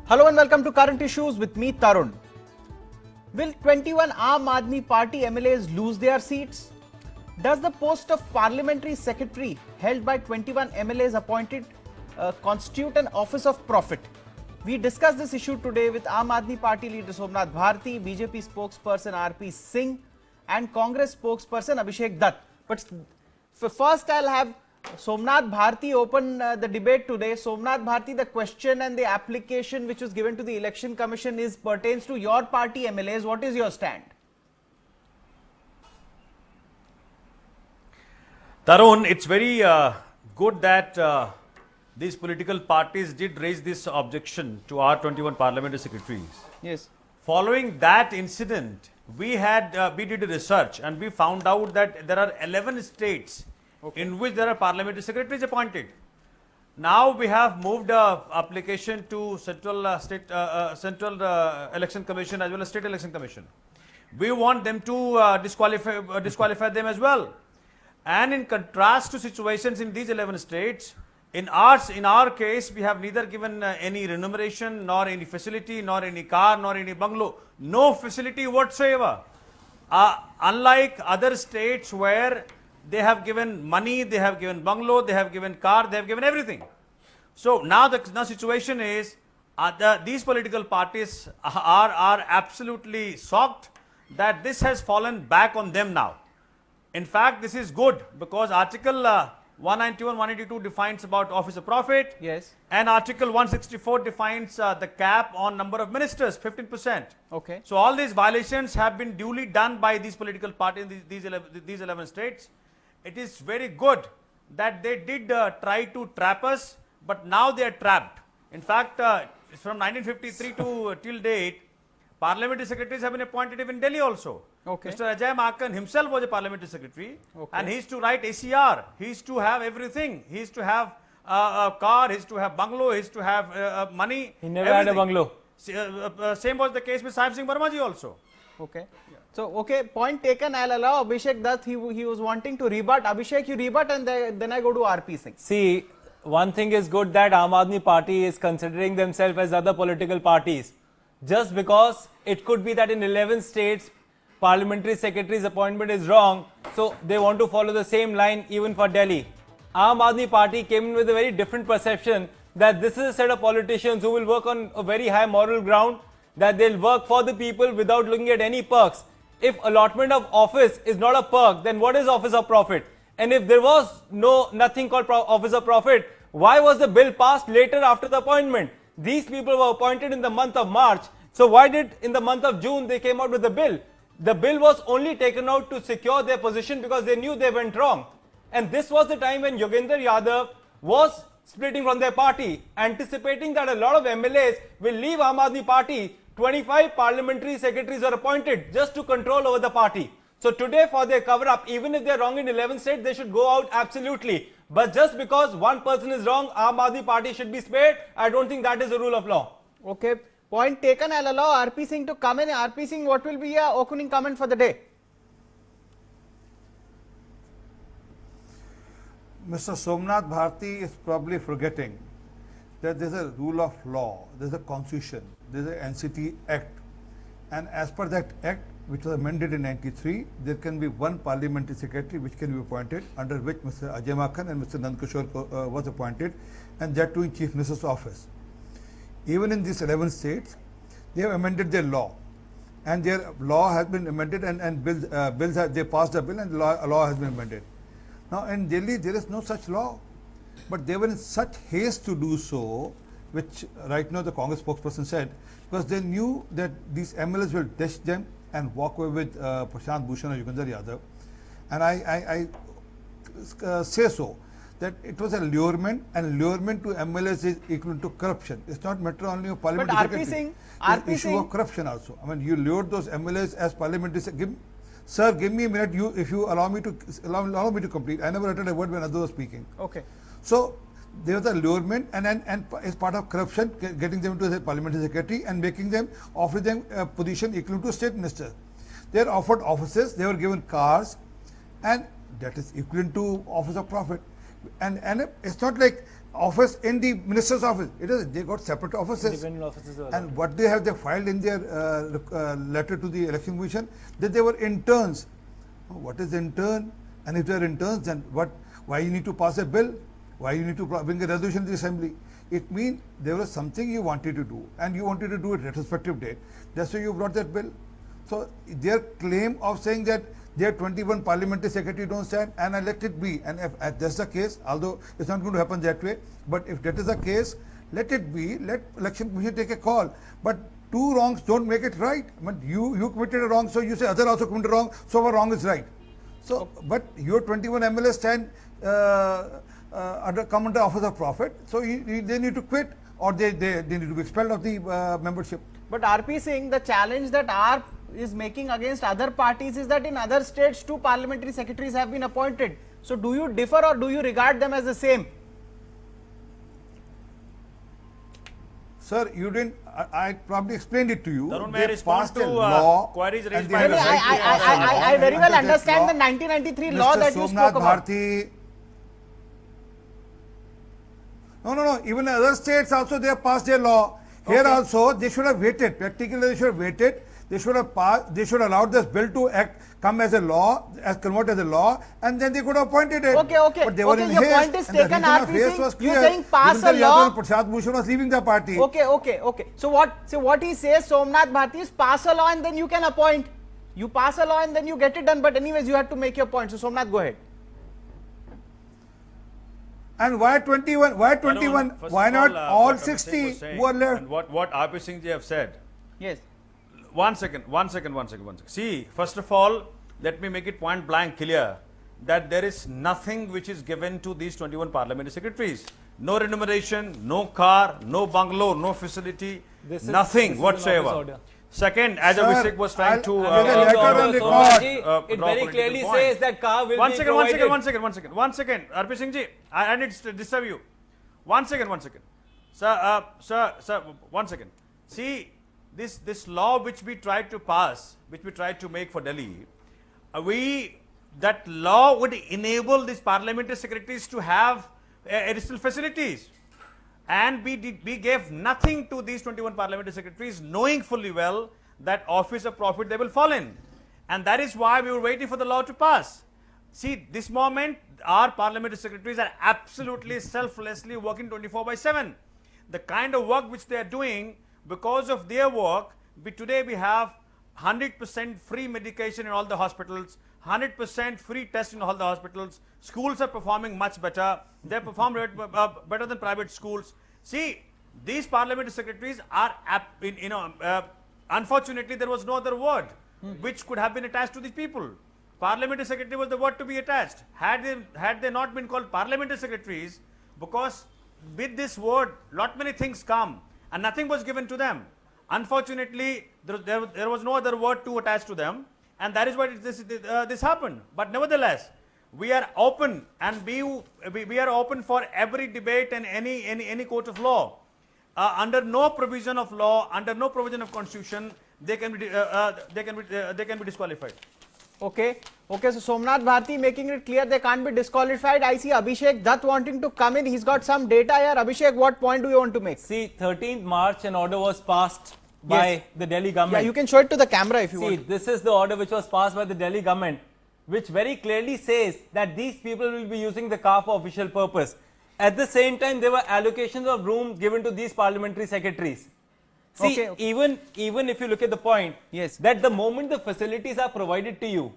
Hello and welcome to Current Issues with me, Tarun. Will 21 Aam Aadmi Party MLAs lose their seats? Does the post of Parliamentary Secretary held by 21 MLAs appointed constitute an office of profit? We discuss this issue today with Aam Aadmi Party leader Somnath Bharti, BJP spokesperson RP Singh and Congress spokesperson Abhishek Dutt. But first I'll have Somnath Bharti open the debate today. Somnath Bharti, the question and the application which was given to the Election Commission pertains to your party MLAs. What is your stand? Tarun, it's very good that these political parties did raise this objection to our 21 parliamentary secretaries. Yes. Following that incident, we did a research and we found out that there are 11 states in which there are parliamentary secretaries appointed. Now we have moved application to Central Election Commission as well as State Election Commission. We want them to disqualify them as well. And in contrast to situations in these 11 states, in our case, we have neither given any remuneration, nor any facility, nor any car, nor any bungalow. No facility whatsoever. Unlike other states where they have given money, they have given bungalow, they have given car, they have given everything. So now the situation is these political parties are absolutely shocked that this has fallen back on them now. In fact, this is good because Article 191, 182 defines about office of profit. Yes. And Article 164 defines the cap on number of ministers, 15%. Okay. So all these violations have been duly done by these political parties in these 11 states. It is very good that they did try to trap us, but now they are trapped. In fact, from 1953 to till date, parliamentary secretaries have been appointed in Delhi also. Okay. Mr. Ajay Makan himself was a parliamentary secretary, and he is to write ACR. He is to have everything. He is to have a car. He is to have bungalow. He is to have money. He never had a bungalow. Same was the case with Sahib Singh Verma ji also. Okay. So, okay, point taken. I'll allow Abhishek Dutt. He was wanting to rebut. Abhishek, you rebut and then I go to RP Singh. See, one thing is good that Aam Aadmi Party is considering themselves as other political parties. Just because it could be that in 11 states, parliamentary secretary's appointment is wrong, so they want to follow the same line even for Delhi. Aam Aadmi Party came in with a very different perception that this is a set of politicians who will work on a very high moral ground, that they'll work for the people without looking at any perks. If allotment of office is not a perk, then what is office of profit? And if there was nothing called office of profit, why was the bill passed later after the appointment? These people were appointed in the month of March. So why did in the month of June they came out with the bill? The bill was only taken out to secure their position because they knew they went wrong. And this was the time when Yogendra Yadav was splitting from their party, anticipating that a lot of MLAs will leave Aam Aadmi Party. 25 parliamentary secretaries are appointed just to control over the party. So today for their cover up, even if they are wrong in 11 states, they should go out absolutely. But just because one person is wrong, Aam Aadmi Party should be spared. I don't think that is the rule of law. Okay. Point taken. I'll allow RP Singh to come in. RP Singh, what will be your opening comment for the day? Mr. Somnath Bharti is probably forgetting that there is a rule of law, there is a constitution, there is an NCT Act, and as per that Act, which was amended in 93, there can be one parliamentary secretary which can be appointed, under which Mr. Ajay Makan and Mr. Nandkishore was appointed, and that too in Chief Minister's office. Even in these 11 states, they have amended their law, and their law has been amended, and they passed a bill and law has been amended. Now in Delhi there is no such law, but they were in such haste to do so, which right now the Congress spokesperson said, because they knew that these MLAs will ditch them and walk away with Prashant Bhushan or Yogendra Yadav. And I say so, that it was a lurement, and lurement to MLAs is equal to corruption. It's not matter only of parliamentary secretary. It's issue of corruption also. I mean, you lured those MLAs as parliamentary secretary. Sir, give me a minute. If you allow me to complete. I never uttered a word when others were speaking. Okay. So there was a lurement, and as part of corruption, getting them to the parliamentary secretary and making them, offering them a position equal to state minister. They are offered offices. They were given cars, and that is equivalent to office of profit. And it's not like office in the minister's office. It is, they got separate offices. Independent offices are And what they have, they filed in their letter to the election commission that they were interns. What is intern? And if they are interns, then what? Why you need to pass a bill? Why you need to bring a resolution to the assembly? It means there was something you wanted to do, and you wanted to do it retrospective date. That's why you brought that bill. So their claim of saying that their 21 parliamentary secretary don't stand, and let it be. And if that's the case, although it's not going to happen that way, but if that is the case, let it be. Let election commission take a call. But two wrongs don't make it right. I mean, you committed a wrong, so you say other also committed wrong, so our wrong is right. So, but your 21 MLAs stand come under office of profit, so they need to quit, or they need to be expelled of the membership. But RP Singh, the challenge that AAP is making against other parties is that in other states 2 parliamentary secretaries have been appointed. So do you differ or do you regard them as the same? Sir, you didn't. I probably explained it to you. Tarun, may They I respond passed a to law queries raised and by they the have Secretary I very well Under that understand law, the 1993 law Mr. that you Somnath spoke about. Bharti. No. Even other states also they have passed their law. Here Okay. also they should have waited. Practically they should have waited. They should have passed. They should have allowed this bill to come as a law, as convert as a law, and then they could have appointed it. Okay. But they were in Your haste, point is and the taken, reason of RP haste Singh. was You're clear. saying pass a Vijender law. Yadav and Prashad Bhushan was leaving the party. Okay. So what he says, Somnath Bharti, is pass a law and then you can appoint. You pass a law and then you get it done. But anyways, you have to make your point. So Somnath, go ahead. And why 21? Why 21? First Why of not all what Dr. Singh 60 was saying who are left? And what RP Singh ji have said. Yes. One second. See, first of all, let me make it point blank clear that there is nothing which is given to these 21 parliamentary secretaries. No remuneration, no car, no bungalow, no facility, nothing this is an whatsoever. office order. Second, as Sir, Abhishek was trying to I'll- There's a letter on So, record. Somaji, it draw very political clearly point. says that car will One be second, provided. one second. RP Singh ji, I need to disturb you. One second. Sir, one second. See, this law which we tried to pass, which we tried to make for Delhi, that law would enable these parliamentary secretaries to have additional facilities. And we gave nothing to these 21 parliamentary secretaries, knowing fully well that office of profit they will fall in. And that is why we were waiting for the law to pass. See, this moment, our parliamentary secretaries are absolutely selflessly working 24/7. The kind of work which they are doing, because of their work, today we have 100% free medication in all the hospitals, 100% free tests in all the hospitals. Schools are performing much better. They perform better than private schools. See, these parliamentary secretaries are, unfortunately, there was no other word which could have been attached to these people. Parliamentary secretary was the word to be attached. Had they not been called parliamentary secretaries, because with this word, lot many things come, and nothing was given to them. Unfortunately, there was no other word to attach to them, and that is why this happened. But nevertheless, we are open, and we are open for every debate and any court of law. Under no provision of law, under no provision of constitution, they can be disqualified. Okay. So Somnath Bharti making it clear they can't be disqualified. I see Abhishek Dutt wanting to come in. He's got some data here. Abhishek, what point do you want to make? See, 13th March, an order was passed by the Delhi government. Yeah, you can show it to the camera if you See, want. this is the order which was passed by the Delhi government, which very clearly says that these people will be using the car for official purpose. At the same time, there were allocations of rooms given to these parliamentary secretaries. See, Okay. even if you look at the point, Yes. that the moment the facilities are provided to you,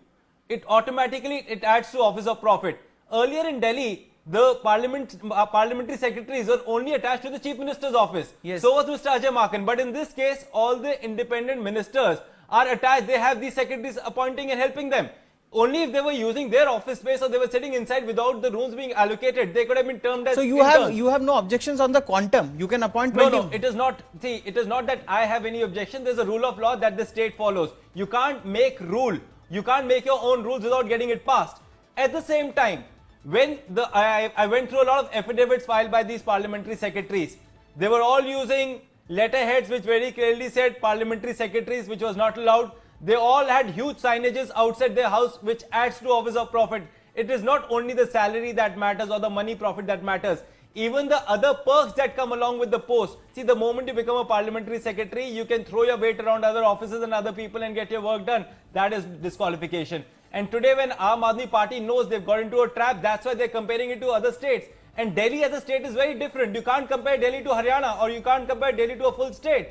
it automatically adds to office of profit. Earlier in Delhi, the parliamentary secretaries were only attached to the chief minister's office. Yes. So was Mr. Ajay Maken. But in this case, all the independent ministers are attached. They have these secretaries appointing and helping them. Only if they were using their office space or they were sitting inside without the rooms being allocated, they could have been termed as So you interns. have no objections on the quantum. You can appoint No, 20. it is not. See, it is not that I have any objection. There's a rule of law that the state follows. You can't make rule. You can't make your own rules without getting it passed. At the same time, when I went through a lot of affidavits filed by these parliamentary secretaries, they were all using letterheads which very clearly said parliamentary secretaries, which was not allowed. They all had huge signages outside their house, which adds to office of profit. It is not only the salary that matters or the money profit that matters. Even the other perks that come along with the post. See, the moment you become a parliamentary secretary, you can throw your weight around other offices and other people and get your work done. That is disqualification. And today when Aam Aadmi Party knows they've got into a trap, that's why they're comparing it to other states. And Delhi as a state is very different. You can't compare Delhi to Haryana, or you can't compare Delhi to a full state.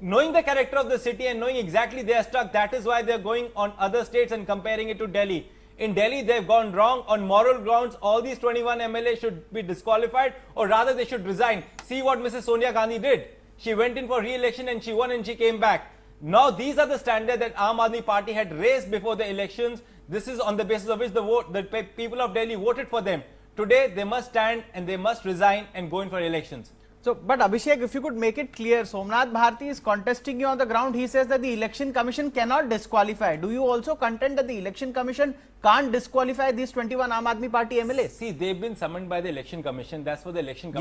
Knowing the character of the city and knowing exactly they are stuck, that is why they're going on other states and comparing it to Delhi. In Delhi, they've gone wrong on moral grounds. All these 21 MLAs should be disqualified, or rather they should resign. See what Mrs. Sonia Gandhi did. She went in for re-election and she won and she came back. Now these are the standards that Aam Aadmi Party had raised before the elections. This is on the basis of which the people of Delhi voted for them. Today they must stand and they must resign and go in for elections. So, but Abhishek, if you could make it clear, Somnath Bharti is contesting you on the ground. He says that the election commission cannot disqualify. Do you also contend that the election commission can't disqualify these 21 Aam Aadmi Party MLAs? See, they've been summoned by the election commission. That's for the election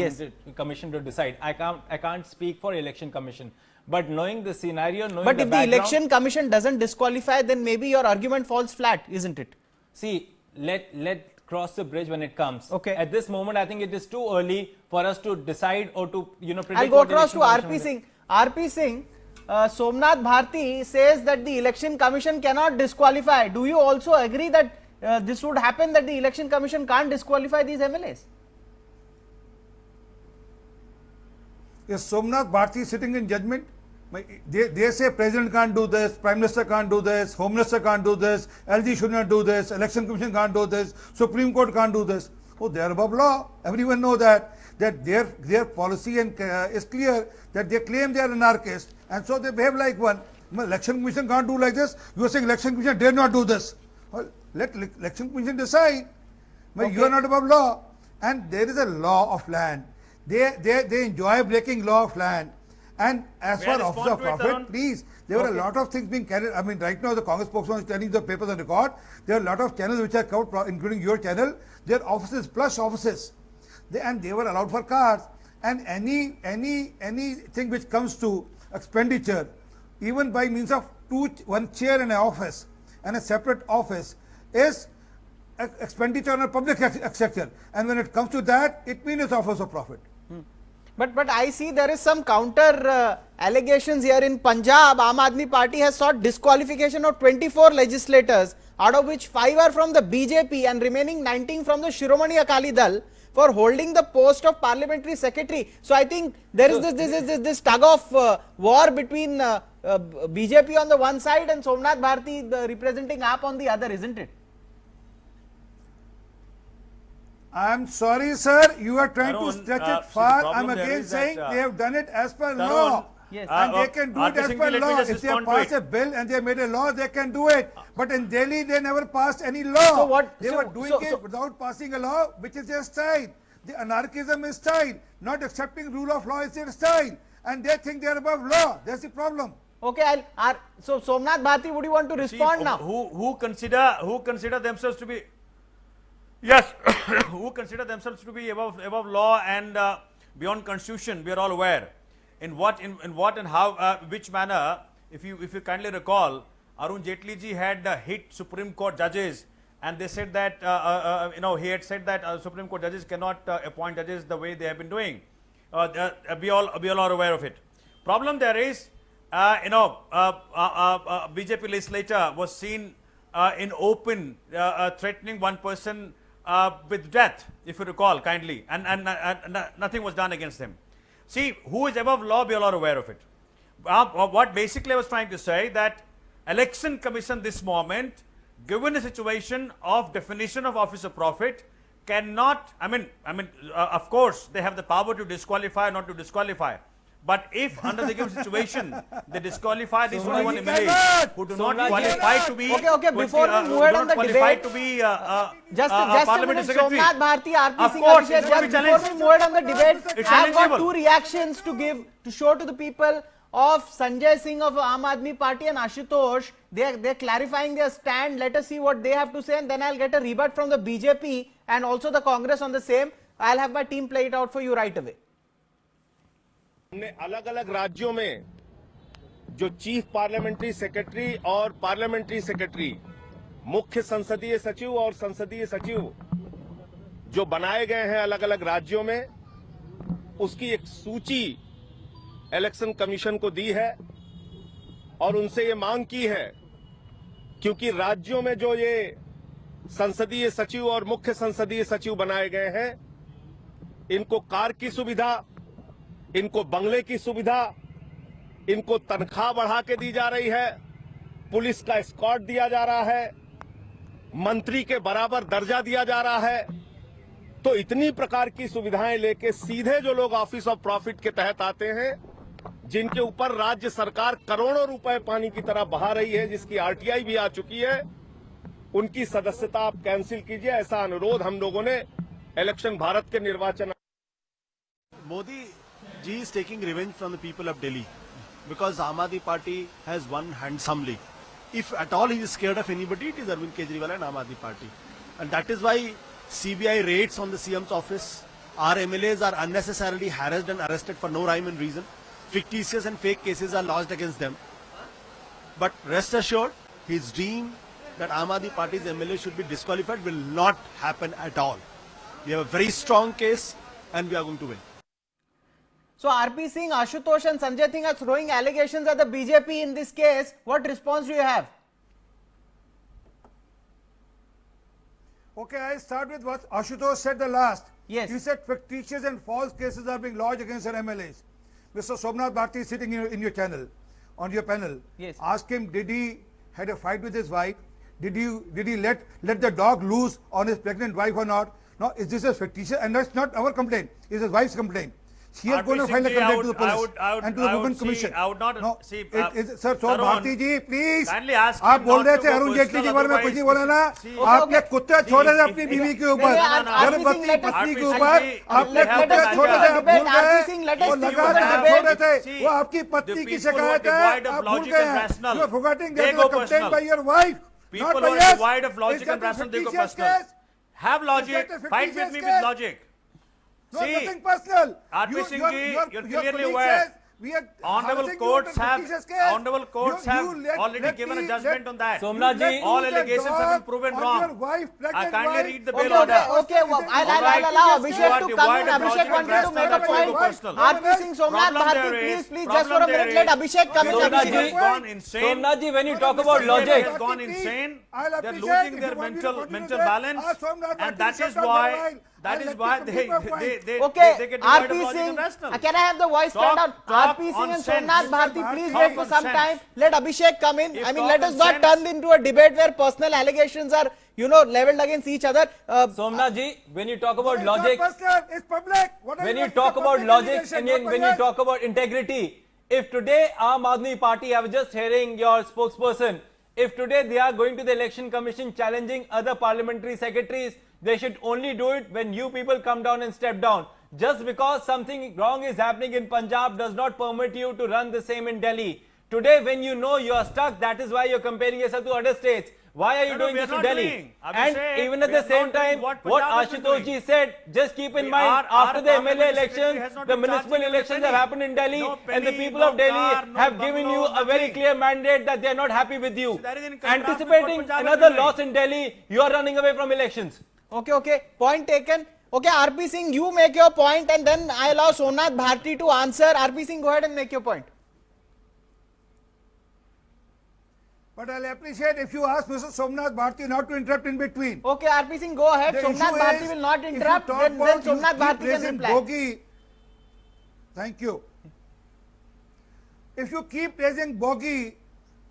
commission to decide. I can't speak for election commission. But knowing the scenario, knowing but the if background, the election commission doesn't disqualify, then maybe your argument falls flat, isn't it? See, let cross the bridge when it comes. Okay. At this moment, I think it is too early for us to decide or to predict. I'll go across to RP Singh. RP Singh, Somnath Bharti says that the election commission cannot disqualify. Do you also agree that this would happen, that the election commission can't disqualify these MLAs? Is Somnath Bharti sitting in judgment? They say President can't do this, Prime Minister can't do this, Home Minister can't do this, LG should not do this, Election Commission can't do this, Supreme Court can't do this. Oh, they are above law. Everyone knows that their policy is clear, that they claim they are anarchists, and so they behave like one. Election Commission can't do like this. You are saying Election Commission dare not do this. Well, let Election Commission decide. Okay. You are not above law, and there is a law of land. They enjoy breaking law of land. And as for Office of Profit, please, there were a lot of things being carried. I mean, right now the Congress spokesman is telling the papers on record. There are a lot of channels which are covered, including your channel. Their offices, plus offices, and they were allowed for cars. And anything which comes to expenditure, even by means of one chair in an office and a separate office, is expenditure on a public sector. And when it comes to that, it means Office of Profit. But I see there is some counter allegations here. In Punjab, Aam Aadmi Party has sought disqualification of 24 legislators, out of which 5 are from the BJP and remaining 19 from the Shiromani Akali Dal, for holding the post of parliamentary secretary. So I think there is this tug of war between BJP on the one side and Somnath Bharti representing AAP on the other, isn't it? I am sorry, sir. You are trying to stretch it far. I am again again saying they have done it as per Tarun, law. Yes. And they can do it as per law. If they have passed a bill and they made a law, they can do it. But in Delhi, they never passed any law. So what? They were doing it without passing a law, which is their style. The anarchism is style. Not accepting rule of law is their style. And they think they are above law. That's the problem. Okay, so Somnath Bharti, would you want to respond now? Who consider themselves to be yes, who consider themselves to be above law and beyond constitution? We are all aware. In what and how, which manner? If you kindly recall, Arun Jaitley ji had hit Supreme Court judges, and they said that he had said that Supreme Court judges cannot appoint judges the way they have been doing. We all are aware of it. Problem there is, BJP legislator was seen in open threatening one person with death, if you recall kindly, and nothing was done against him. See, who is above law, we all are aware of it. What basically I was trying to say, that election commission this moment, given the situation of definition of Office of Profit, cannot, of course, they have the power to disqualify or not to disqualify. But if under the given situation they disqualify these 21 MLAs who do not qualify to be before we move ahead on the debate, to be just parliamentary secretary, Somnath Bharti, RP Singh, course, Abhishek, just before we move ahead on the debate, I have got 2 reactions to show to the people of Sanjay Singh of Aam Aadmi Party and Ashutosh. They're clarifying their stand. Let us see what they have to say, and then I'll get a rebut from the BJP and also the Congress on the same. I'll have my team play it out for you right away. हमने अलग अलग राज्यों में जो chief parliamentary secretary और parliamentary secretary, मुख्य संसदीय सचिव और संसदीय सचिव जो बनाए गए हैं अलग अलग राज्यों में, उसकी एक सूची इलेक्शन कमीशन को दी है और उनसे ये मांग की है, क्योंकि राज्यों में जो ये संसदीय सचिव और मुख्य संसदीय सचिव बनाए गए हैं, इनको कार की सुविधा, इनको बंगले की सुविधा, इनको तनख्वाह बढ़ा के दी जा रही है, पुलिस का एस्कॉर्ट दिया जा रहा है, मंत्री के बराबर दर्जा दिया जा रहा है। तो इतनी प्रकार की सुविधाएं लेके सीधे जो लोग ऑफिस ऑफ प्रॉफिट के तहत आते हैं, जिनके ऊपर राज्य सरकार करोड़ों रुपए पानी की तरह बहा रही है, जिसकी आरटीआई भी आ चुकी है, उनकी सदस्यता आप कैंसिल कीजिए, ऐसा अनुरोध हम लोगों ने इलेक्शन भारत के निर्वाचन। Modi ji is taking revenge from the people of Delhi because Aam Aadmi Party has won handsomely. If at all he is scared of anybody, it is Arvind Kejriwal and Aam Aadmi Party. And that is why CBI raids on the CM's office. Our MLAs are unnecessarily harassed and arrested for no rhyme and reason. Fictitious and fake cases are lodged against them. But rest assured, his dream that Aam Aadmi Party's MLA should be disqualified will not happen at all. We have a very strong case and we are going to win. So RP Singh, Ashutosh and Sanjay Singh are throwing allegations at the BJP in this case. What response do you have? Okay, I start with what Ashutosh said the last. Yes. He said fictitious and false cases are being lodged against our MLAs. Mr. Somnath Bharti is sitting in your channel, on your panel. Yes. Ask him, did he had a fight with his wife? Did he let the dog loose on his pregnant wife or not? No, is this a fictitious? And that's not our complaint. It's his wife's complaint. She is going to file a complaint to the police and to the Women Commission. I would not no, see. Sir, so Bharti ji, please. Kindly ask आप him बोल not रहे to थे go Arun Jaitley के personal, बारे में कुछ नहीं बोला ना, See, आपने कुत्ते छोड़े थे अपनी if- बीवी के ऊपर, गर्भवती let us- पत्नी के RP ऊपर Singh, आपने let us कुत्ते have छोड़े the थे, आप भूल debate. RP Singh, let गए, us वो see लगा the के debate. छोड़े थे, See, वो आपकी the पत्नी की people who are शिकायत है, devoid of आप भूल logic गए and हैं. rational, You are forgetting they that go was complained personal. by your wife, People not who by are us. devoid of Is logic that and a rational, they go fictitious personal. case? Have logic. that a Fight with fictitious me case? with logic. No, See, nothing personal. RP Singh ji, you're clearly colleague aware. says we are Honorable harassing you courts under have fictitious case. honorable courts You have let- already let given a the- judgment let- on that. Somnath ji, let all the allegations have been dog proven on wrong. your wife, I pregnant kindly wife. read the Okay, bail order. I'll allow Abhishek to come in. Abhishek wanted to make a point. Personal. RP Singh, Somnath Problem Bharti, there is- please, just for a problem minute, there let is- Abhishek come in. Somnath CBI ji, Abhishek. has gone insane. Somnath ji, when you talk Mr. about CBI logic, has gone insane. I'll They're appreciate losing if their you want me to mental continue mental that. balance, Somnath and Bharti that shut is down why their mind. that I'll is let why you they complete my point. they Okay, get devoid of RP logic Singh, and rational. can I have the voice Talk- turned on? talk RP Singh on and sense. Somnath Bharti, Mr. please Bharti, wait for on some sense. time. Let Abhishek come in. If I mean, talk let on us not sense- turn into a debate where personal allegations are, leveled against each other. Somnath ji, when you talk about It's logic, not personal, it's public. What are when you asking talk for about public logic allegation, and not when by you us? talk about integrity, if today Aam Aadmi Party, I was just hearing your spokesperson, if today they are going to the election commission challenging other parliamentary secretaries, they should only do it when you people come down and step down. Just because something wrong is happening in Punjab does not permit you to run the same in Delhi. Today, when you know you are stuck, that is why you're comparing yourself to other states. Why are you No, doing we are this to not Delhi? doing. And Abhishek, even at we the are same not doing time, what what Punjab has been Ashutosh doing. ji said, just keep in We mind, are- after our the MLA parliamentary secretary elections, has not the been municipal charging elections anybody. have happened in Delhi, No and the penny, people no of Delhi car, no have given you bungalow, a very nothing. clear mandate that they are not happy with you. So that is in contrast with what Anticipating Punjab has another been doing. loss in Delhi, you are running away from elections. Okay, point taken. Okay, RP Singh, you make your point and then I allow Somnath Bharti to answer. RP Singh, go ahead and make your point. But I'll appreciate if you ask Mr. Somnath Bharti not to interrupt in between. Okay, RP Singh, go ahead. The Somnath issue Bharti is, will not if you interrupt, talk then about you Somnath keep Bharti can raising reply. bogey. Thank you. If you keep raising bogey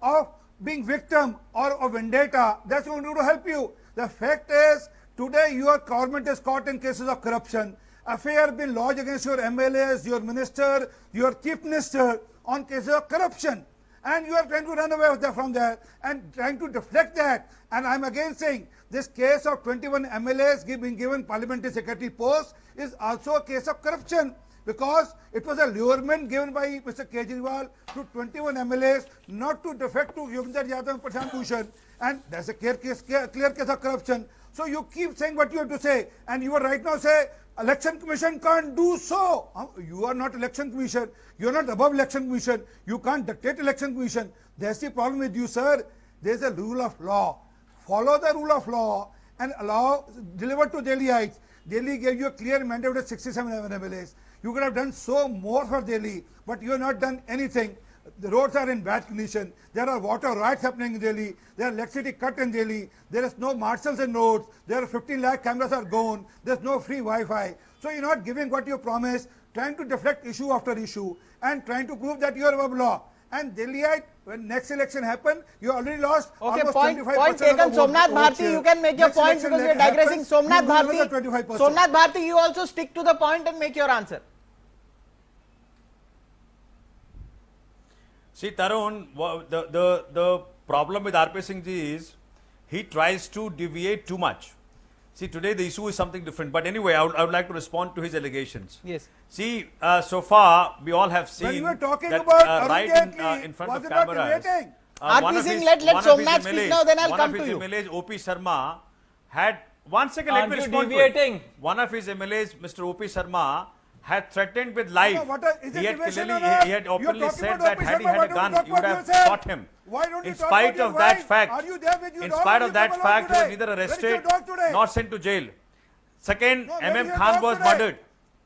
of being victim or of vendetta, that's not going to help you. The fact is, today your government is caught in cases of corruption. FIR been lodged against your MLAs, your minister, your chief minister on cases of corruption. And you are trying to run away from there and trying to deflect that. And I'm again saying this case of 21 MLAs being given parliamentary secretary post is also a case of corruption, because it was a lurement given by Mr. Kejriwal to 21 MLAs not to defect to Yogendra Yadav and Prashant Bhushan, and that's a clear case of corruption. So you keep saying what you have to say, and you are right now say election commission can't do so. You are not election commission. You are not above election commission. You can't dictate election commission. That's the problem with you, sir. There's a rule of law. Follow the rule of law and deliver to Delhiites. Delhi gave you a clear mandate with 67 MLAs. You could have done so more for Delhi, but you have not done anything. The roads are in bad condition. There are water riots happening in Delhi. There are electricity cut in Delhi. There is no marshals in roads. There are 15 lakh cameras are gone. There's no free Wi-Fi. So you're not giving what you promised, trying to deflect issue after issue and trying to prove that you are above law. And Delhiite, when next election happen, you already lost Okay, almost point 25% taken. of the vote Somnath Bharti, share. you can make your Next point election because we are happens, digressing. Somnath you lose another Bharti, 25%. Somnath Bharti, you also stick to the point and make your answer. See, Tarun, the problem with RP Singh ji is he tries to deviate too much. See, today the issue is something different. But anyway, I would like to respond to his allegations. Yes. See, so far we all have seen When you were talking that, about Arun right Jaitley, in front was of it not cameras. debating? RP Singh, let Somnath speak now, then I'll come to you. One of his MLAs, OP Sharma, had, one second, let Aren't me you respond to deviating? it. One of his MLAs, Mr. OP Sharma, had threatened with life. No, is it He had deviation clearly, or not? he had You're openly talking said about that OP had he Sharma, had why a don't gun, you talk you would about have yourself? shot him. Why don't you In talk spite about your of that wife? fact, Are you there with your in dog? spite Will of you that come fact, along he was today? neither Where is arrested your dog today? nor sent to jail. Second, No, where is MM your Khan dog was today? murdered.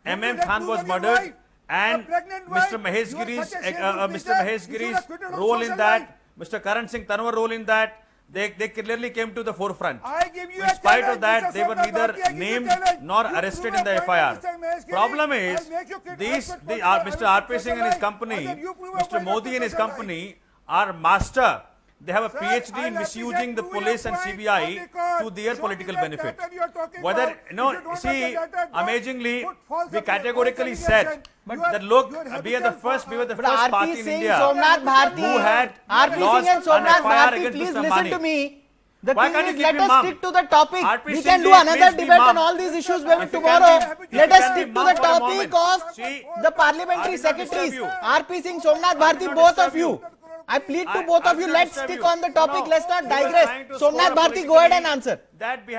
Don't you MM let Khan loose was on your murdered, wife? and A pregnant Mr. wife? You are Maheshgiri's such a shameful Mr. creature. You should have Maheshgiri's quitted on role in social that, life. Mr. Karan Singh Tanwar role in that, they clearly came to the forefront. I give you In a spite challenge, of that, Mr. they were Somnath neither Bharti, I give you a named challenge. nor You arrested prove in the a point, FIR. Mr. Maheshgiri. Problem is, I'll make you quit these, Oxford the, Political Mr. Science RP Singh and his Life. company, And then you prove a Mr. point Modi of and his social company are master. They have a Sir, PhD in I'll misusing the appreciate police and your point CBI on record. to their Show political me that benefit. data you're talking Whether, about. no, If you don't see, have the data, don't amazingly, put false we categorically allegation. said You are- that look, you are we are the habitual first, for- we were the But first RP party in Singh, India Somnath Bharti, who had RP lost Singh and an Somnath FIR Bharti, against please Mr. listen Ambani. to me. The Why thing can't you is, keep let him us mum? stick to the topic. RP We Singh can do ji, another please be debate mum. on all these issues If maybe you can tomorrow. be- Let if you us can be stick to mum the for a topic moment. of See, the parliamentary I will not secretaries. disturb you. RP Singh, Somnath I Bharti, will not both disturb of you. you. I plead to I- both I of you. will not Let's disturb stick you. on the topic. No, Let's not he was digress. trying to score Somnath a Bharti, go ahead and politically answer. That we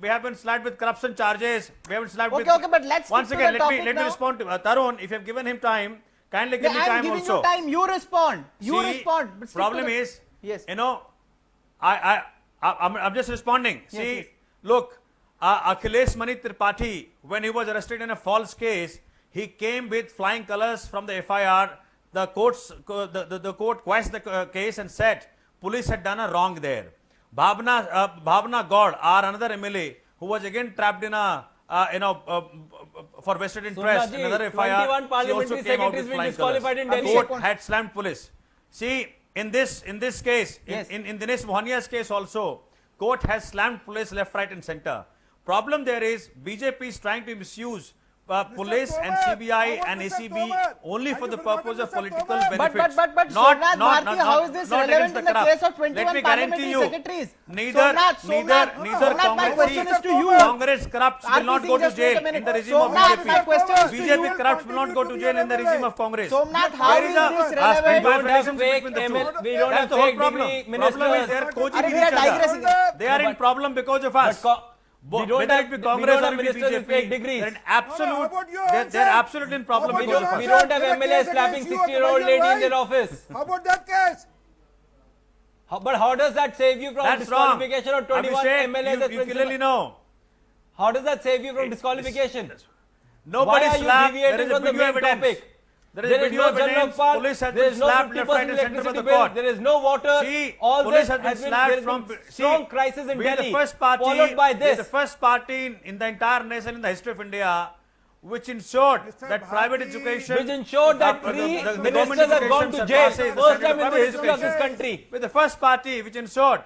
have been slapped with corruption charges. We have been slapped with. Okay, but let's once stick to again. the Let me topic now. respond to Tarun. If you have given him time, kindly give me I'm time giving also. you time. You respond. You See, respond. But stick to problem the- is, Yes. you know, I'm just responding. See, yes. look, Akhilesh Mani Tripathi, when he was arrested in a false case, he came with flying colors from the FIR. The court quashed the case and said police had done a wrong there. Bhavna God, our another MLA, who was again trapped in a for vested interest, Somnath ji, another FIR. 21 she also parliamentary came out with secretaries been flying disqualified colours. in The Delhi. court had slammed police. See, in this case, Yes. in Dinesh Mohania's case also, court has slammed police left, right, and center. Problem there is BJP is trying to misuse police and Tomar, CBI how and about Mr. ACB Tomar? only Have for you the forgotten purpose of Mr. political Tomar? benefits. But Somnath Bharti, how is this not relevant against in the crowd. case of Let 21 me guarantee parliamentary you, secretaries? neither Somnath, my Congress, question is to you. Congress corrupts will RP not Singh, go to just wait a jail minute. in the regime of Somnath, my BJP. question is to BJP you. corrupts will not go to jail in the regime of Congress. Somnath, how There is is a this split relevant? We don't have relationship fake between the two. ML, we don't That's have the whole fake problem. degree Problem is ministers. they are coaching Are we each are other. digressing? They are in problem because of us. We don't Whether have- it be we Congress don't or have it be ministers with fake BJP, degrees. they're in how absolute, about your they're answer? absolutely in problem How about because your of We us. don't have There's a MLAs case slapping against you 60-year-old about your lady in their wife. office. How about that case? But how does that save you from That's wrong. disqualification of 21 Abhishek, MLAs as you principal? clearly know. How does that save you from disqualification? Nobody Why are you slapped. There deviating is a from the video main evidence. topic? There is There is video no evidence. Jalnok Park, Police has there been is no slapped left, right, 50% and center of the electricity bill, court. there is no water. See, All police this has been has been, slapped there has from been see, strong crisis in we are Delhi, the first party, followed by we are this. the first party in the entire nation in the history of India which ensured Mr. that private Bharti, education, Which ensured that the three government ministers have gone education to jail. surpasses the First standard time in of the private history of this education. country. We're the first party which ensured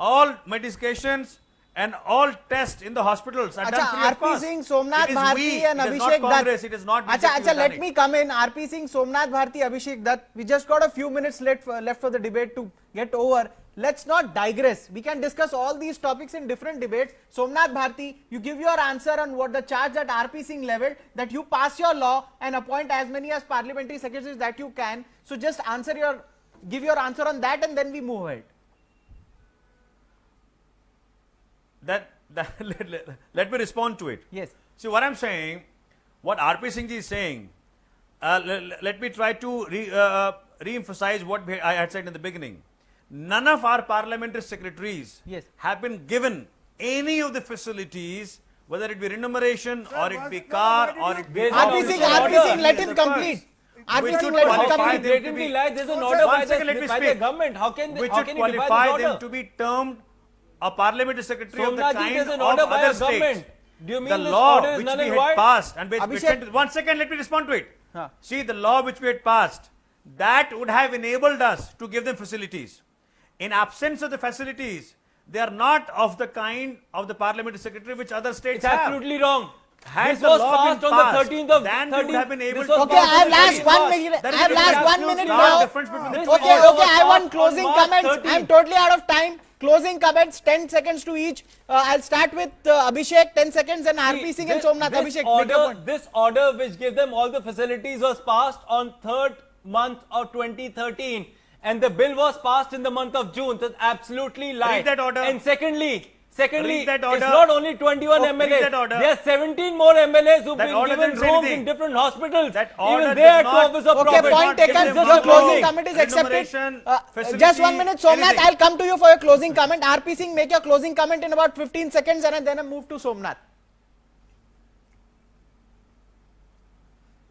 all medications and all tests in the hospitals are done free of RP cost. Singh, Somnath It is Bharti we, and it is Abhishek not Congress, Dutt. it is not BJP Acha, who is let running. me come in. RP Singh, Somnath Bharti, Abhishek Dutt. We just got a few minutes left for the debate to get over. Let's not digress. We can discuss all these topics in different debates. Somnath Bharti, you give your answer on what the charge that RP Singh leveled, that you pass your law and appoint as many as parliamentary secretaries that you can. So just give your answer on that and then we move ahead. Let me respond to it. Yes. See what I'm saying, what RP Singh ji is saying, let me try to re-emphasize what I had said in the beginning. None of our parliamentary secretaries Yes. have been given any of the facilities whether it be remuneration or it be no, car why did or you- it be... There's RP no Singh, order. RP Singh, let him The first. complete. Which RP Singh, would let him qualify complete. them to Blatantly be- lies. There's an One order by second, let me the speak. government. How can Which how would can you defy qualify this them order? to be termed a parliamentary secretary of the Somnath ji, kind there's of an order by other a government. states. Do you mean The this law order is which null we and had void? passed and Abhishek. 1 second, let me respond to it. Huh. See, the law which we had passed, that would have enabled us to give them facilities. In absence of the facilities, they are not of the kind of the parliamentary secretary which other states It's have. absolutely wrong. Had This the was law been passed on the passed, 13th of then we would have been able this to- was Okay, passed I have on the last 13th one March. minute. There I is have a last difference. 1 minute Large now. difference between the This two. Okay, order okay, was I want passed closing on March comments. 13th. I'm totally out of time. Closing comments, 10 seconds to each. I'll start with Abhishek, 10 seconds, and RP Singh and Somnath. Abhishek, make your point. This order which gave them all the facilities was passed on 3rd month of 2013 and the bill was passed in the month of June. That's absolutely lie. Read that order. And secondly, Read that it's order. not only 21 Read MLAs. that order. There are 17 more MLAs who've That been order given didn't say rooms anything. in different hospitals. That order Even did they had to not- office of Okay, profit. point give taken. them Your one closing rule. comment is accepted. Remuneration, Just facility, 1 minute, Somnath. anything. I'll come to you for your closing comment. RP Singh, make your closing comment in about 15 seconds, and then I move to Somnath.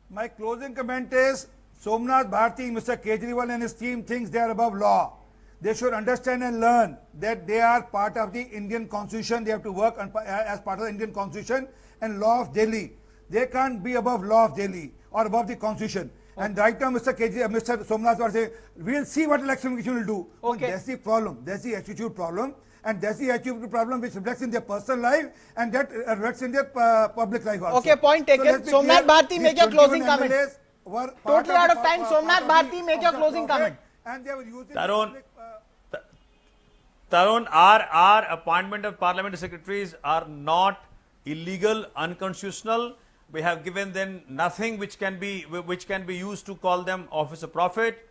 My closing comment is Somnath Bharti, Mr. Kejriwal and his team thinks they are above law. They should understand and learn that they are part of the Indian constitution. They have to work as part of the Indian constitution and law of Delhi. They can't be above law of Delhi or above the constitution. And right now, Mr. Somnath Bharti, we'll see what election commission will do. Okay. That's the problem. That's the attitude problem. And that's the attitude problem which reflects in their personal life and that reflects in their public life also. Okay, point taken. let's be Somnath clear, Bharti, these make your 21 closing comment. MLAs were part Totally out of the- time. part Somnath of the- Bharti, make your of the closing profit, comment. And they were using Tarun, public, Tarun, our appointment of parliamentary secretaries are not illegal, unconstitutional. We have given them nothing which can be used to call them office of profit.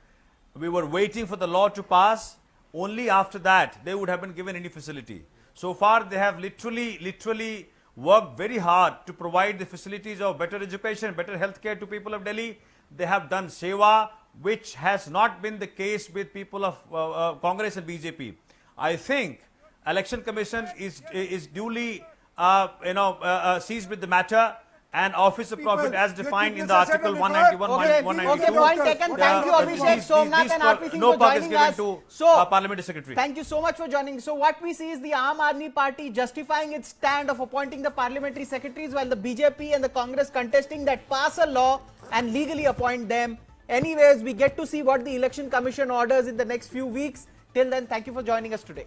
We were waiting for the law to pass. Only after that they would have been given any facility. So far they have literally worked very hard to provide the facilities of better education, better healthcare to people of Delhi. They have done seva, which has not been the case with people of Congress and BJP. I think Election Commission is duly seized with the matter, and office of profit as defined in the article 191, Okay, 192. okay, point taken. Thank you, Abhishek, Somnath, and RP Singh for No buck is joining given us. to So, parliamentary secretary. thank you so much for joining. So what we see is the Aam Aadmi Party justifying its stand of appointing the parliamentary secretaries, while the BJP and the Congress contesting that pass a law and legally appoint them. Anyways, we get to see what the Election Commission orders in the next few weeks. Till then, thank you for joining us today.